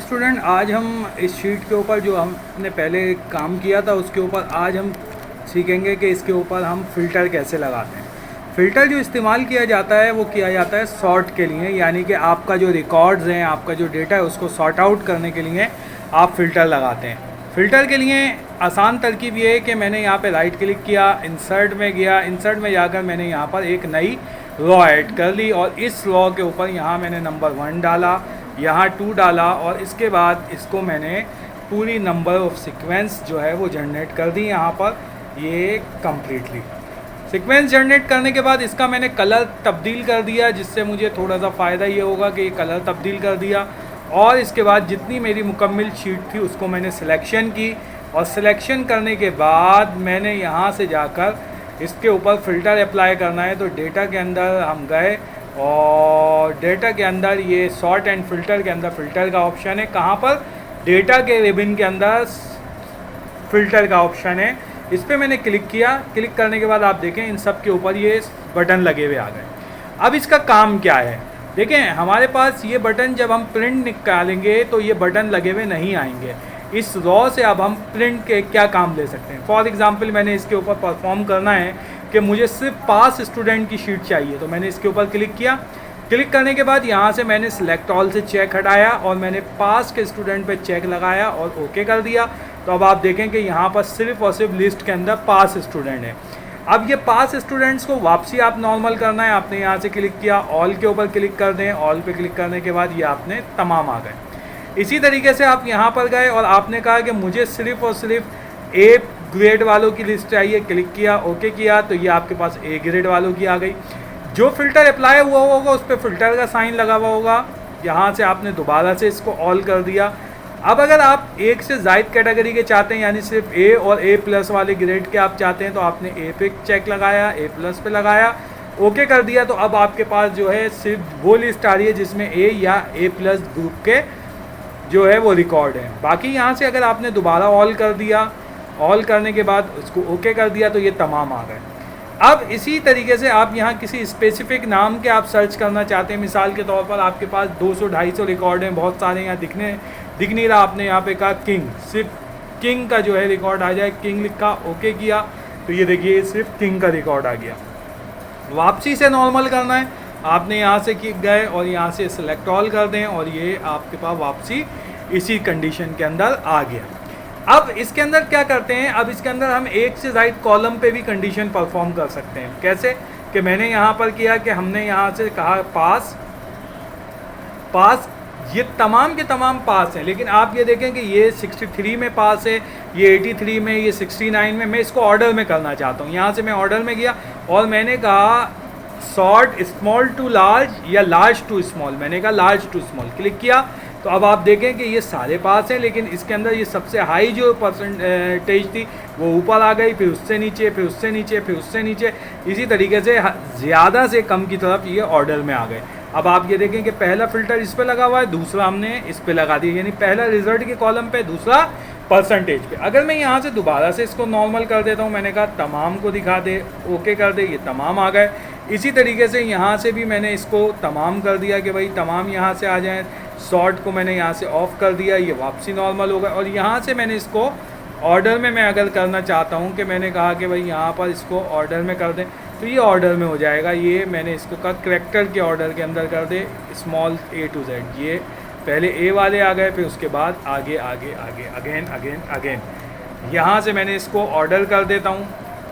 Student, आज हम इस शीट के ऊपर जो हमने पहले काम किया था उसके ऊपर आज हम सीखेंगे कि इसके ऊपर हम फ़िल्टर कैसे लगाते हैं। फ़िल्टर जो इस्तेमाल किया जाता है वो किया जाता है सॉर्ट के लिए, यानी कि आपका जो रिकॉर्ड्स हैं, आपका जो डेटा है उसको सॉर्ट आउट करने के लिए आप फ़िल्टर लगाते हैं। फ़िल्टर के लिए आसान तरकीब ये है कि मैंने यहाँ पे राइट क्लिक किया, इंसर्ट में गया, इंसर्ट में जाकर मैंने यहाँ पर एक नई रॉ ऐड कर ली और इस रॉ के ऊपर यहाँ मैंने नंबर 1 डाला, यहाँ 2 डाला और इसके बाद इसको मैंने पूरी नंबर ऑफ सीक्वेंस जो है वो जनरेट कर दी यहाँ पर ये कम्प्लीटली। सीक्वेंस जनरेट करने के बाद इसका मैंने कलर तब्दील कर दिया, जिससे मुझे थोड़ा सा फ़ायदा ये होगा कि कलर तब्दील कर दिया। और इसके बाद जितनी मेरी मुकम्मल शीट थी उसको मैंने सिलेक्शन की और सिलेक्शन करने के बाद मैंने यहाँ से जाकर इसके ऊपर फ़िल्टर अप्लाई करना है। तो डेटा के अंदर हम गए और डेटा के अंदर ये सॉर्ट एंड फ़िल्टर के अंदर फ़िल्टर का ऑप्शन है। कहाँ पर? डेटा के रिबन के अंदर फ़िल्टर का ऑप्शन है। इस पर मैंने क्लिक किया। क्लिक करने के बाद आप देखें इन सब के ऊपर ये बटन लगे हुए आ गए। अब इसका काम क्या है? देखें, हमारे पास ये बटन जब हम प्रिंट निकालेंगे तो ये बटन लगे हुए नहीं आएंगे। इस रॉ से अब हम प्रिंट के क्या काम ले सकते हैं। फॉर एग्ज़ाम्पल मैंने इसके ऊपर परफॉर्म करना है कि मुझे सिर्फ पास स्टूडेंट की शीट चाहिए, तो मैंने इसके ऊपर क्लिक किया। क्लिक करने के बाद यहाँ से मैंने सिलेक्ट ऑल से चेक हटाया और मैंने पास के स्टूडेंट पे चेक लगाया और ओके कर दिया। तो अब आप देखें कि यहाँ पर सिर्फ और सिर्फ लिस्ट के अंदर पास स्टूडेंट है। अब ये पास स्टूडेंट्स को वापसी आप नॉर्मल करना है। आपने यहाँ से क्लिक किया, ऑल के ऊपर क्लिक कर दें। ऑल पे क्लिक करने के बाद ये आपने तमाम आ गए। इसी तरीके से आप यहाँ पर गए और आपने कहा कि मुझे सिर्फ और सिर्फ ए ग्रेड वालों की लिस्ट चाहिए। क्लिक किया, ओके किया, तो ये आपके पास ए ग्रेड वालों की आ गई। जो फ़िल्टर अप्लाई हुआ होगा उस पर फ़िल्टर का साइन लगा हुआ होगा। यहाँ से आपने दोबारा से इसको ऑल कर दिया। अब अगर आप एक से ज़ायद कैटेगरी के चाहते हैं, यानी सिर्फ ए और ए प्लस वाले ग्रेड के आप चाहते हैं, तो आपने ए पे चेक लगाया, ए प्लस पे लगाया, ओके कर दिया। तो अब आपके पास जो है सिर्फ वो लिस्ट आ रही है जिसमें ए या ए प्लस ग्रुप के जो है वो रिकॉर्ड है। बाकी यहाँ से अगर आपने दोबारा ऑल कर दिया, ऑल करने के बाद उसको ओके कर दिया, तो ये तमाम आ गए। अब इसी तरीके से आप यहाँ किसी स्पेसिफिक नाम के आप सर्च करना चाहते हैं। मिसाल के तौर पर आपके पास 200-250 रिकॉर्ड हैं, बहुत सारे यहाँ दिख नहीं रहा। आपने यहाँ पे कहा किंग, सिर्फ किंग का जो है रिकॉर्ड आ जाए। किंग लिखा, ओके किया, तो ये देखिए सिर्फ किंग का रिकॉर्ड आ गया। वापसी से नॉर्मल करना है, आपने यहाँ से गए और यहाँ से सेलेक्ट ऑल कर दें और ये आपके पास वापसी इसी कंडीशन के अंदर आ गया। अब इसके अंदर क्या करते हैं, अब इसके अंदर हम एक से ज़ायद कॉलम पे भी कंडीशन परफॉर्म कर सकते हैं। कैसे कि मैंने यहाँ पर किया कि हमने यहाँ से कहा पास, ये तमाम के तमाम पास हैं, लेकिन आप ये देखें कि ये 63 में पास है, ये 83 में, ये 69 में। मैं इसको ऑर्डर में करना चाहता हूँ। यहाँ से मैं ऑर्डर में गया और मैंने कहा सॉर्ट स्मॉल टू लार्ज या लार्ज टू स्मॉल। मैंने कहा लार्ज टू स्मॉल, क्लिक किया। तो अब आप देखें कि ये सारे पास हैं, लेकिन इसके अंदर ये सबसे हाई जो परसेंटेज थी वो ऊपर आ गई, फिर उससे नीचे, फिर उससे नीचे, फिर उससे नीचे। इसी तरीके से ज़्यादा से कम की तरफ ये ऑर्डर में आ गए। अब आप ये देखें कि पहला फ़िल्टर इस पे लगा हुआ है, दूसरा हमने इस पे लगा दिया, यानी पहला रिज़ल्ट के कॉलम पे, दूसरा परसेंटेज पे। अगर मैं यहाँ से दोबारा से इसको नॉर्मल कर देता हूँ, मैंने कहा तमाम को दिखा दे, ओके कर दे, ये तमाम आ गए। इसी तरीके से यहाँ से भी मैंने इसको तमाम कर दिया कि भाई तमाम यहाँ से आ जाएँ। सॉर्ट को मैंने यहाँ से ऑफ़ कर दिया, ये वापसी नॉर्मल होगा। और यहाँ से मैंने इसको ऑर्डर में मैं अगर करना चाहता हूँ कि मैंने कहा कि भाई यहाँ पर इसको ऑर्डर में कर दें, तो ये ऑर्डर में हो जाएगा। ये मैंने इसको कहा करैक्टर के ऑर्डर के अंदर कर दे, स्मॉल ए टू जेड। ये पहले ए वाले आ गए, फिर उसके बाद आगे आगे आगे, अगेन अगेन अगेन। यहाँ से मैंने इसको ऑर्डर कर देता हूँ।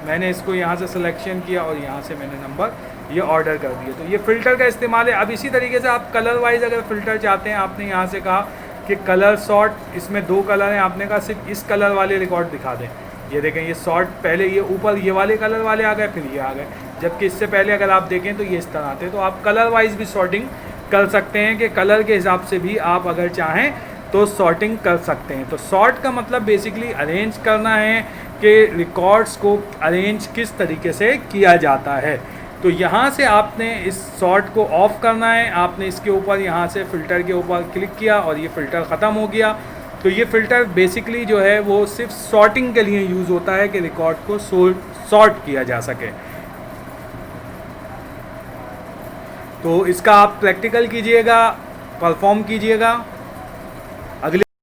मैंने इसको यहाँ से सिलेक्शन किया और यहाँ से मैंने नंबर ये ऑर्डर कर दिया। तो ये फ़िल्टर का इस्तेमाल है। अब इसी तरीके से आप कलर वाइज अगर फ़िल्टर चाहते हैं, आपने यहाँ से कहा कि कलर सॉर्ट, इसमें 2 कलर हैं, आपने कहा सिर्फ इस कलर वाले रिकॉर्ड दिखा दें। ये देखें, ये सॉर्ट पहले ये ऊपर ये वाले कलर वाले आ गए, फिर ये आ गए, जबकि इससे पहले अगर आप देखें तो ये इस तरह आते हैं। तो आप कलर वाइज भी सॉर्टिंग कर सकते हैं कि कलर के हिसाब से भी आप अगर चाहें तो सॉर्टिंग कर सकते हैं। तो सॉर्ट का मतलब बेसिकली अरेंज करना है कि रिकॉर्ड्स को अरेंज किस तरीके से किया जाता है। तो यहाँ से आपने इस सॉर्ट को ऑफ़ करना है। आपने इसके ऊपर यहाँ से फ़िल्टर के ऊपर क्लिक किया और ये फ़िल्टर ख़त्म हो गया। तो ये फ़िल्टर बेसिकली जो है वो सिर्फ सॉर्टिंग के लिए यूज़ होता है कि रिकॉर्ड को सॉर्ट किया जा सके। तो इसका आप प्रैक्टिकल कीजिएगा, परफॉर्म कीजिएगा।